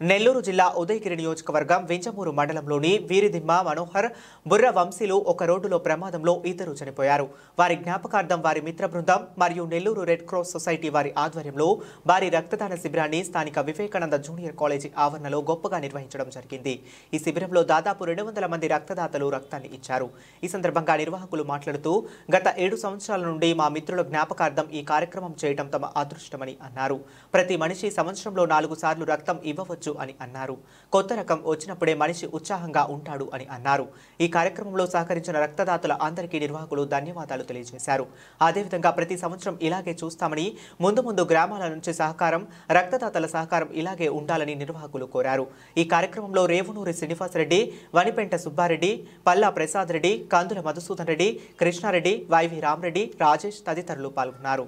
నెల్లూరు జిల్లా ఉదయగిరి నియోజకవర్గం వింజమూరు మండలంలోని వీరిదిమ్మ మనోహర్ బుర్ర వంశీలు ఒక రోడ్డులో ప్రమాదంలో ఇద్దరు చనిపోయారు. వారి జ్ఞాపకార్థం వారి మిత్ర బృందం మరియు నెల్లూరు రెడ్ క్రాస్ సొసైటీ వారి ఆధ్వర్యంలో వారి రక్తదాన శిబిరాన్ని స్థానిక వివేకానంద జూనియర్ కాలేజీ ఆవరణలో గొప్పగా నిర్వహించడం జరిగింది. ఈ శిబిరంలో దాదాపు 200 మంది రక్తదాతలు రక్తాన్ని ఇచ్చారు. ఈ సందర్భంగా నిర్వాహకులు మాట్లాడుతూ గత 7 సంవత్సరాల నుండి మా మిత్రుల జ్ఞాపకార్థం ఈ కార్యక్రమం చేయడం తమ అదృష్టమని అన్నారు. ప్రతి మనిషి సంవత్సరంలో 4 సార్లు రక్తం ఇవ్వవచ్చు అని అన్నారు. కొత్త రకం వచ్చినప్పుడే మనిషి ఉత్సాహంగా ఉంటాడు అని అన్నారు. ఈ కార్యక్రమంలో సహకరించిన రక్తదాతల అందరికీ నిర్వాహకులు ధన్యవాదాలు తెలియజేశారు. అదేవిధంగా ప్రతి సంవత్సరం ఇలాగే చూస్తామని, ముందు గ్రామాల నుంచి సహకారం, రక్తదాతల సహకారం ఇలాగే ఉండాలని నిర్వాహకులు కోరారు. ఈ కార్యక్రమంలో రేవునూరి శ్రీనివాసరెడ్డి, వనిపెంట సుబ్బారెడ్డి, పల్లా ప్రసాద్ రెడ్డి, కందుల మధుసూదన్ రెడ్డి, కృష్ణారెడ్డి, వైవి రామరెడ్డి, రాజేష్ తదితరులు పాల్గొన్నారు.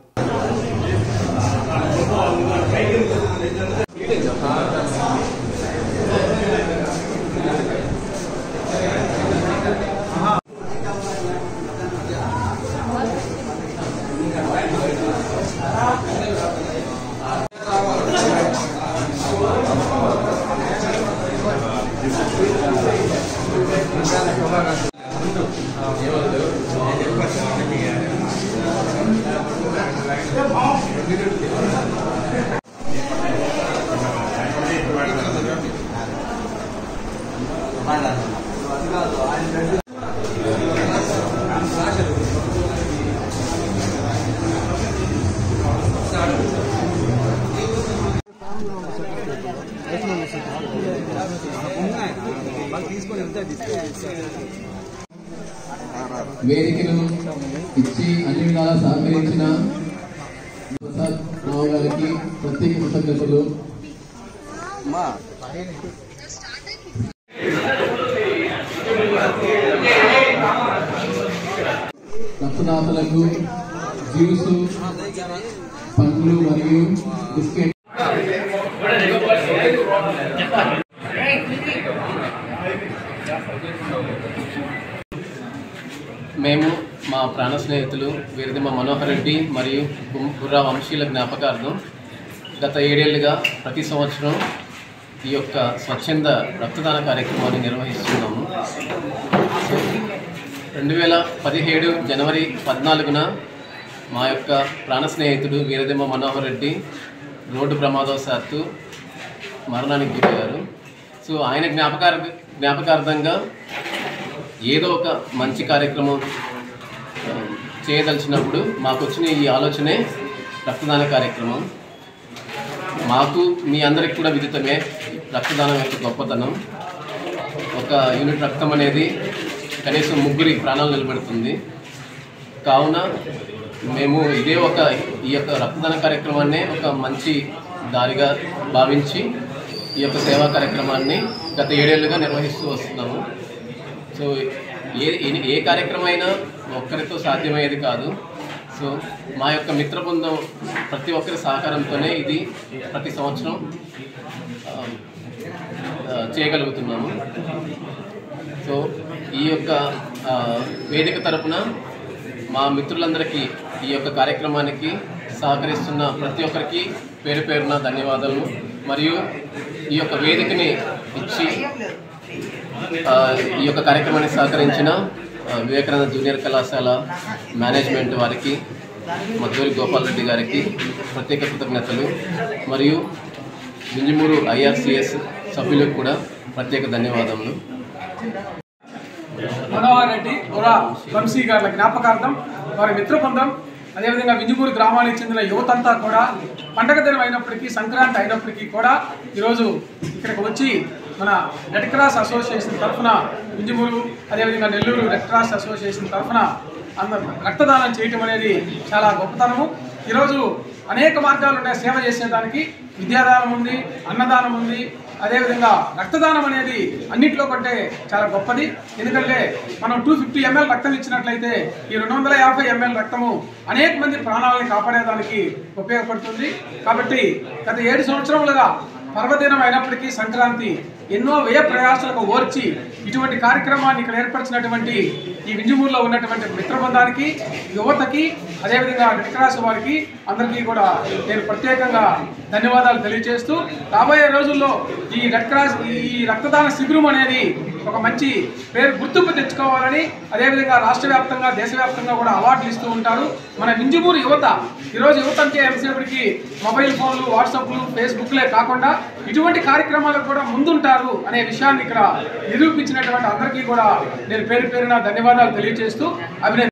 వేదికను ఇచ్చి అన్ని విధాలా సహకరించిన ప్రసాద్ రావు గారికి ప్రత్యేక కృతజ్ఞతలు. రక్తదాతలకు జ్యూసు, పండ్లు మరియు బిస్కెట్ మేము మా ప్రాణ స్నేహితులు వీరిదిమ్మ మనోహర్ రెడ్డి మరియు బుర్రా వంశీల జ్ఞాపకార్థం గత 7 ఏళ్లుగా ప్రతి సంవత్సరం ఈ యొక్క స్వచ్ఛంద రక్తదాన కార్యక్రమాన్ని నిర్వహిస్తున్నాము. 2017 జనవరి 14న మా యొక్క ప్రాణ స్నేహితుడు వీరిదిమ్మ మనోహర్ రెడ్డి రోడ్డు ప్రమాదవశాత్తు మరణానికి గురయ్యారు. సో ఆయన జ్ఞాపకార్థంగా ఏదో ఒక మంచి కార్యక్రమం చేయదలిచినప్పుడు మాకు వచ్చిన ఈ ఆలోచనే రక్తదాన కార్యక్రమం. మాకు మీ అందరికి కూడా విదితమే రక్తదానం యొక్క గొప్పతనం. ఒక యూనిట్ రక్తం అనేది కనీసం 3 ప్రాణాలు నిలబెడుతుంది. కావున మేము ఈ యొక్క రక్తదాన కార్యక్రమాన్ని ఒక మంచి దారిగా భావించి ఈ యొక్క సేవా కార్యక్రమాన్ని గత 7 ఏళ్లుగా నిర్వహిస్తూ వస్తున్నాము. సో ఏ కార్యక్రమం అయినా ఒక్కరితో సాధ్యమయ్యేది కాదు. సో మా యొక్క మిత్ర బృందం ప్రతి ఒక్కరి సహకారంతోనే ఇది ప్రతి సంవత్సరం చేయగలుగుతున్నాము. సో ఈ యొక్క వేదిక తరపున మా మిత్రులందరికీ ఈ యొక్క కార్యక్రమానికి సహకరిస్తున్న ప్రతి ఒక్కరికి పేరు పేరున ధన్యవాదాలు. మరియు ఈ యొక్క వేదికని ఇచ్చి ఈ యొక్క కార్యక్రమానికి సహకరించిన వివేకానంద జూనియర్ కళాశాల మేనేజ్మెంట్ వారికి, మద్దూరి గోపాల్ రెడ్డి గారికి ప్రత్యేక కృతజ్ఞతలు. మరియు వింజమూరు IRCS సభ్యులకు కూడా ప్రత్యేక ధన్యవాదములు. మనోహర్ రెడ్డి బుర్రా వంశీ గారి జ్ఞాపకార్థం వారి మిత్ర బృందం, అదేవిధంగా వింజమూరు గ్రామానికి చెందిన యువతంతా కూడా పండగ దినం అయినప్పటికీ, సంక్రాంతి అయినప్పటికీ కూడా ఈరోజు ఇక్కడికి వచ్చి మన రెడ్ క్రాస్ అసోసియేషన్ తరఫున వింజమూరు, అదేవిధంగా నెల్లూరు రెడ్ క్రాస్ అసోసియేషన్ తరఫున రక్తదానం చేయటం అనేది చాలా గొప్పతనము. ఈరోజు అనేక మార్గాలు ఉన్నాయి సేవ చేసేదానికి. విద్యాదానం ఉంది, అన్నదానం ఉంది, అదేవిధంగా రక్తదానం అనేది అన్నింటిలో కంటే చాలా గొప్పది. ఎందుకంటే మనం 250 ml రక్తం ఇచ్చినట్లయితే ఈ 250 ml రక్తము అనేక మంది ప్రాణాలను కాపాడేదానికి ఉపయోగపడుతుంది. కాబట్టి గత 7 సంవత్సరములుగా పర్వదినం అయినప్పటికీ, సంక్రాంతి ఎన్నో వ్యయ ప్రయాసాలకు ఓర్చి ఇటువంటి కార్యక్రమాన్ని ఇక్కడ ఏర్పరిచినటువంటి ఈ వింజమూరులో ఉన్నటువంటి మిత్రబృందానికి, యువతకి, అదేవిధంగా రెడ్ క్రాస్ వారికి అందరికీ కూడా నేను ప్రత్యేకంగా ధన్యవాదాలు తెలియజేస్తూ రాబోయే రోజుల్లో ఈ రెడ్ క్రాస్ ఈ రక్తదాన శిబిరం అనేది ఒక మంచి పేరు గుర్తింపు తెచ్చుకోవాలని, అదేవిధంగా రాష్ట్ర వ్యాప్తంగా దేశవ్యాప్తంగా కూడా అవార్డులు ఇస్తూ ఉంటారు. మన వింజమూరు యువత ఈరోజు యువత అంటే ఎంతసేపటికి మొబైల్ ఫోన్లు, వాట్సాప్లు, ఫేస్బుక్లే కాకుండా ఇటువంటి కార్యక్రమాలకు కూడా ముందుంటారు అనే విషయాన్ని ఇక్కడ నిరూపించినటువంటి అందరికీ కూడా నేను పేరు పేరున ధన్యవాదాలు తెలియజేస్తూ అభినందన.